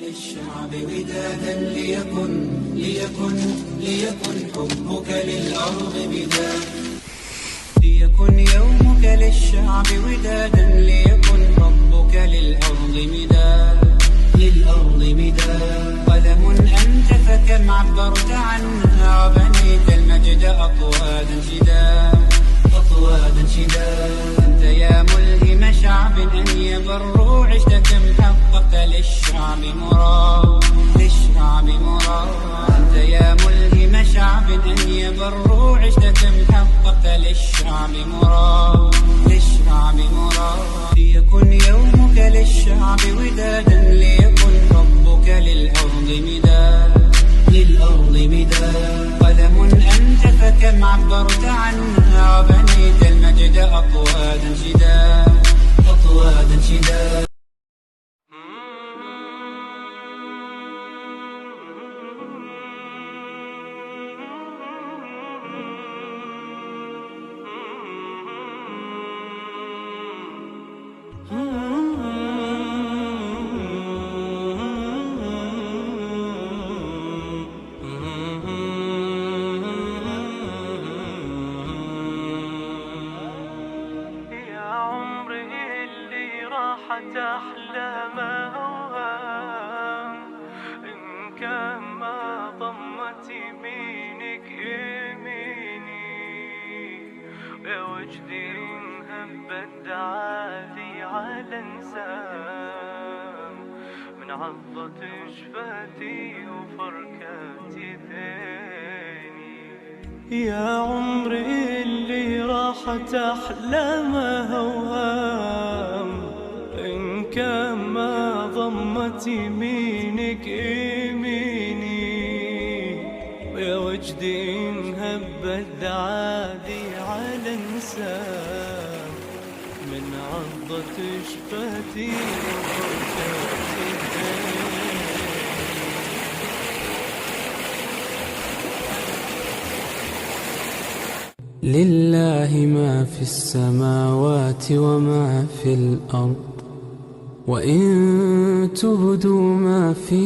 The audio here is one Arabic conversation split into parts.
للشعب ودادا ليكن حبك للأرض بداد. ليكن يومك للشعب ودادا ليكن حبك للأرض مداد. قلم أنت فكم عبرت عنها وبنيت المجد أطوادا شداد. أنت يا ملهم شعب أن يبروا عشت كم حققت للشعب مراد. أنت يا ملهم شعب أن يبروا عشت كم حققت للشعب مراد. ليكن يومك للشعب ودادا ليكن حبك للأرض مداد. قلم أنت فكم عبرت عنها وبنيت المجد أطوادا شداد. أحلام أوهام إن كان ما ضمت يمينك يميني يا وجدي إن هبت دعالي على انسام من عضة شفتي وفركات يديني. يا عمري اللي راحت أحلام أوهام إن كان ما ضمت يمينك يميني ويا وجدي إن هبت دعادي على انسام من عضة شفتي وفركات لله ما في السماوات وما في الأرض وإن تبدوا ما في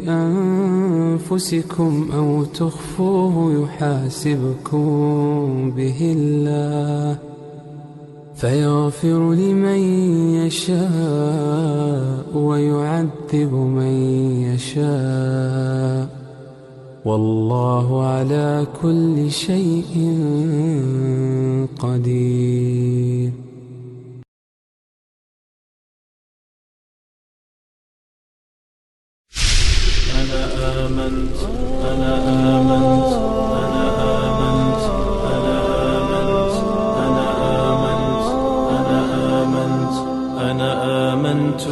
أنفسكم أو تخفوه يحاسبكم به الله فيغفر لمن يشاء ويعذب من يشاء والله على كل شيء قدير. أنا آمنت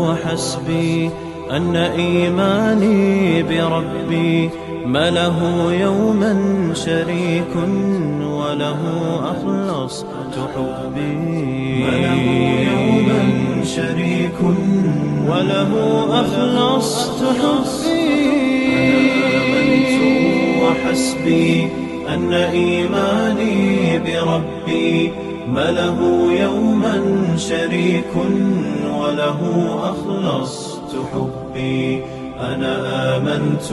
وحسبي أن إيماني بربي ما له يوما شريك وله أخلصت حبي. ما له يوما شريك وله أخلصت حبي. آمنت وحسبي أن إيماني بربي ما له يوما شريك وله أخلصت حبي. أنا آمنت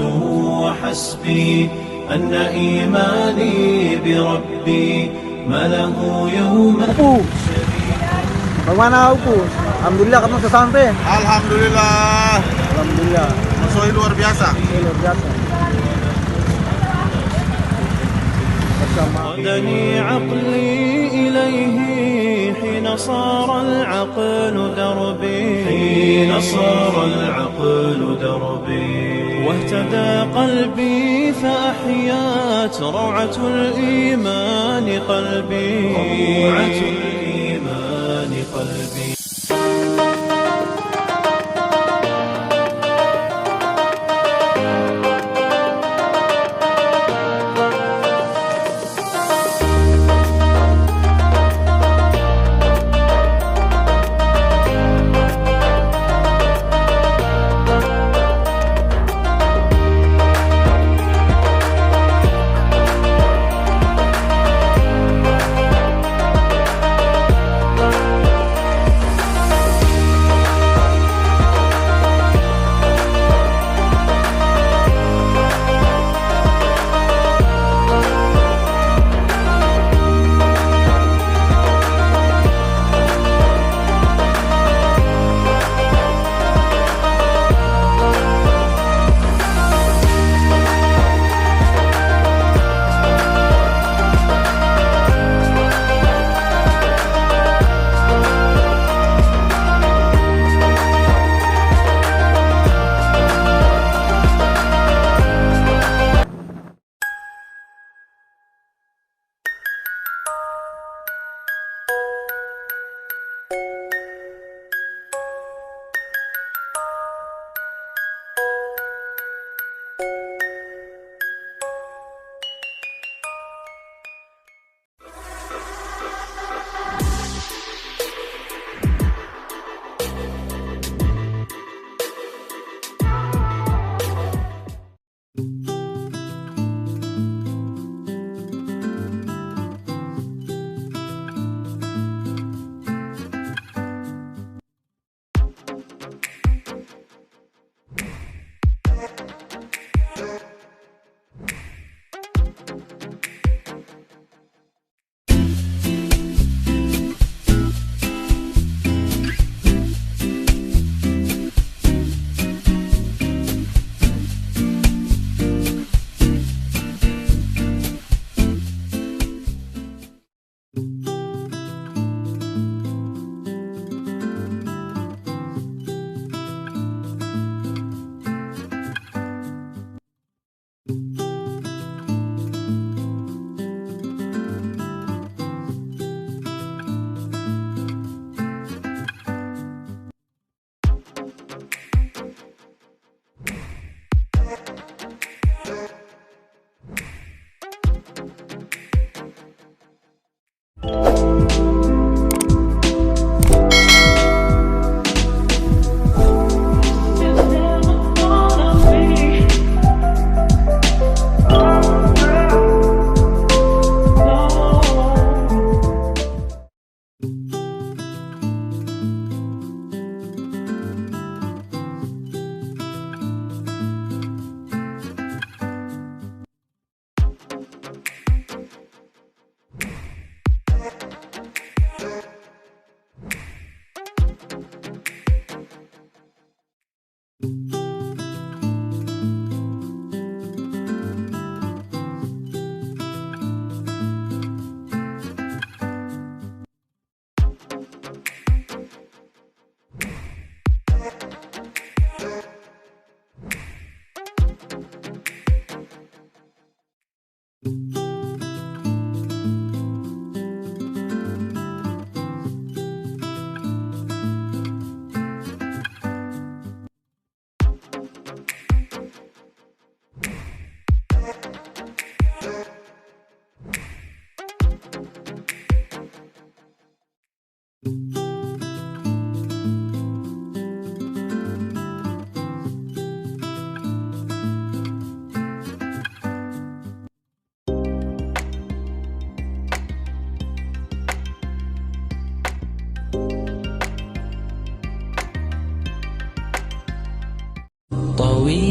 وحسبي أن إيماني بربي ما له يوما شريك. Bagaimana Upu? Alhamdulillah kamu sudah sampai. Alhamdulillah. Alhamdulillah. Musuh luar biasa. Luar biasa. قادني عقلي إليه حين صار العقل دربي واهتدى قلبي فأحيات روعة الإيمان قلبي.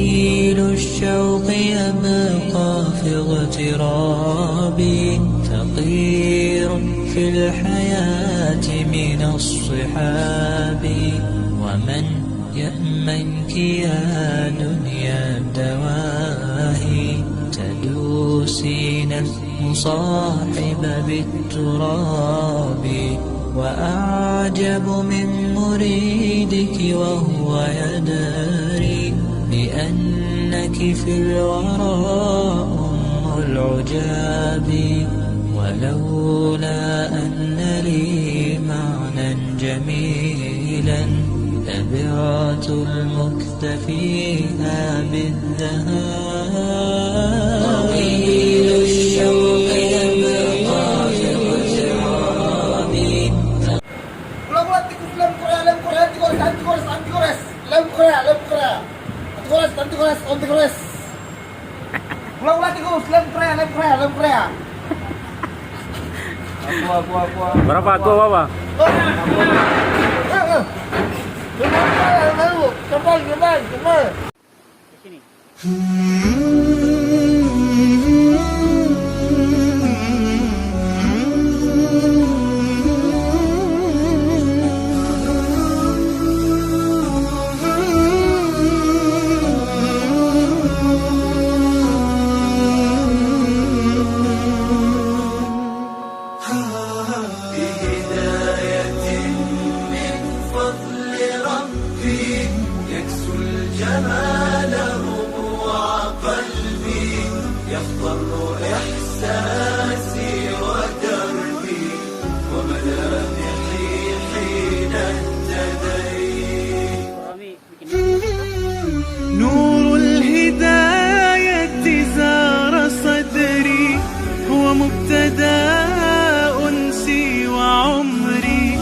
رحيل الشوق يبقى في اغترابي فقير في الحياة من الصحاب ومن يأمنك يا دنيا الدواهي تدوسين المصاحب بالتراب وأعجب من مريدك وهو يدري بأنك في الورى أم العجاب ولولا أن لي معنى جميلا لبعت المكتفيها بالذهاب طويل الشوق يبقى في اغترابي. Ulang-ulang tikus lem Korea, anti-gores. Lem Korea. Anti-gores. Ulang-ulang tikus, lem Korea. Aku. Berapa aku apa? Cepat. نور الهداية زار صدري هو مبتدأ أنسي وعمري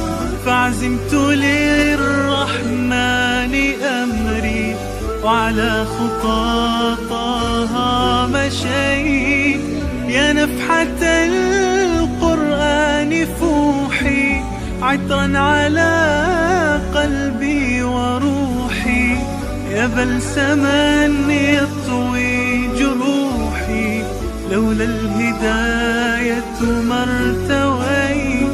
فعزمت للرحمن أمري وعلى خطاطها مشيت يا نفحة القرآن فوحي عطرا على قلبي وروحي يا بلسما يطوي جروحي لولا الهداية ما ارتويت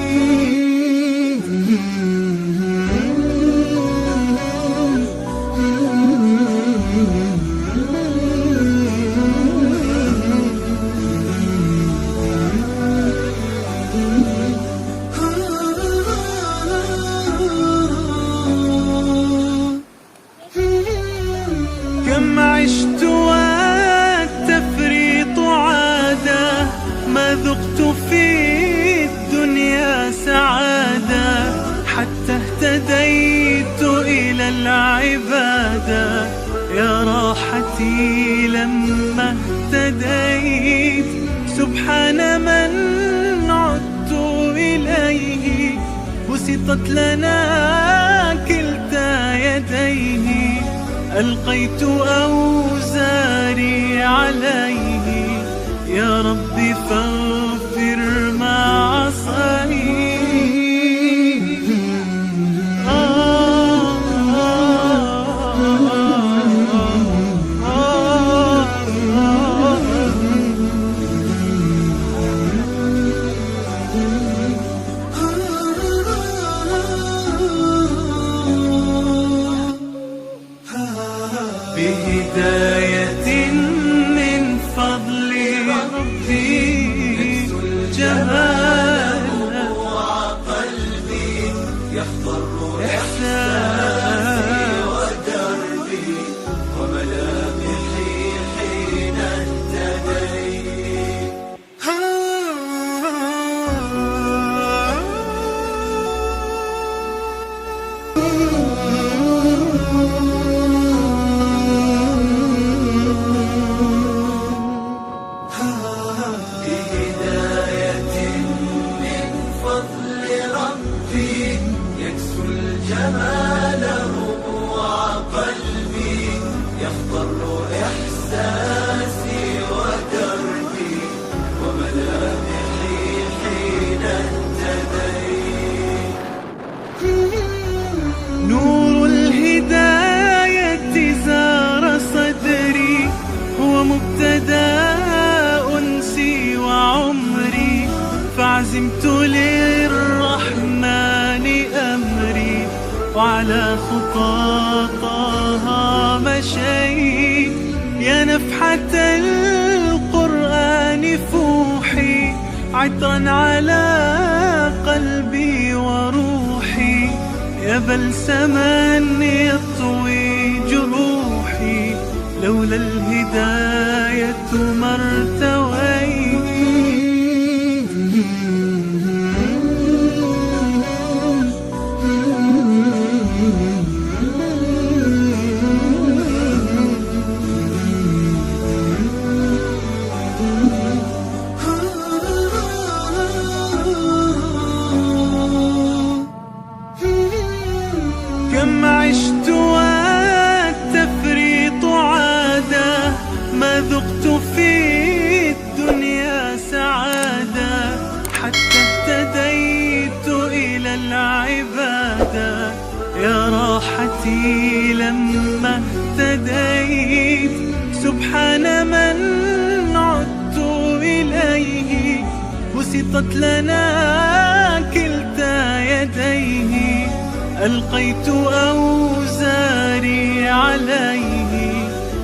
كم عشت والتفريط عادة ما ذقت في الدنيا سعادة حتى اهتديت إلى العبادة يا راحتي لما اهتديت سبحان من عدت إليه بسطت لنا كلتا يديه ألقيت أوزاري عليه يا ربي فاغفر ما عصيت بهداية من فضل ربي عزمت للرحمن أمري وعلى خطى طه مشيت. يا نفحة القرآن فوحي عطرا على قلبي وروحي. يا بلسما يطوي جروحي لولا الهداية ما ارتويت. كم عشت والتفريط عادة ما ذقت في الدنيا سعادة حتى اهتديت إلى العبادة. يا راحتي لما اهتديت سبحان من عدت إليه. بسطت لنا كلتا يديه ألقيت أوزاري عليه.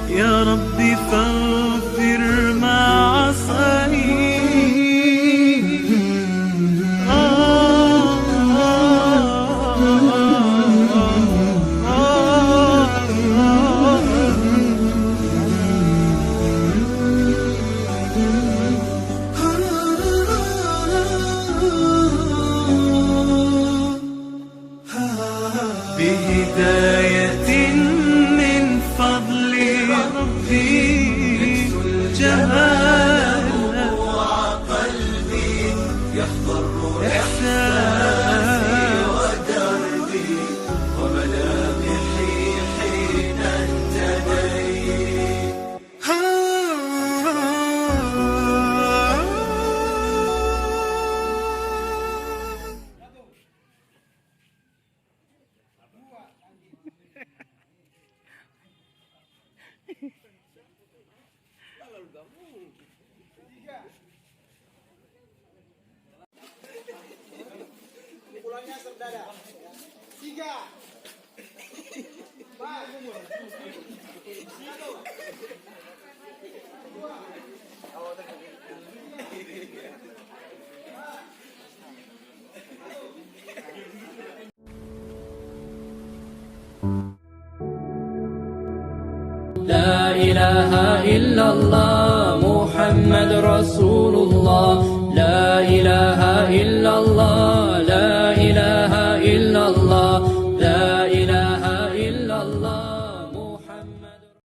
يا ربي فاغفر ما عصيت. بهداية من فضل ربي جماله وقلبي يحضر إحساسي ودربي وملامحي حين اهتديت. Pulangnya saudara. 3. لا إله إلا الله محمد رسول الله. لا إله إلا الله لا إله إلا الله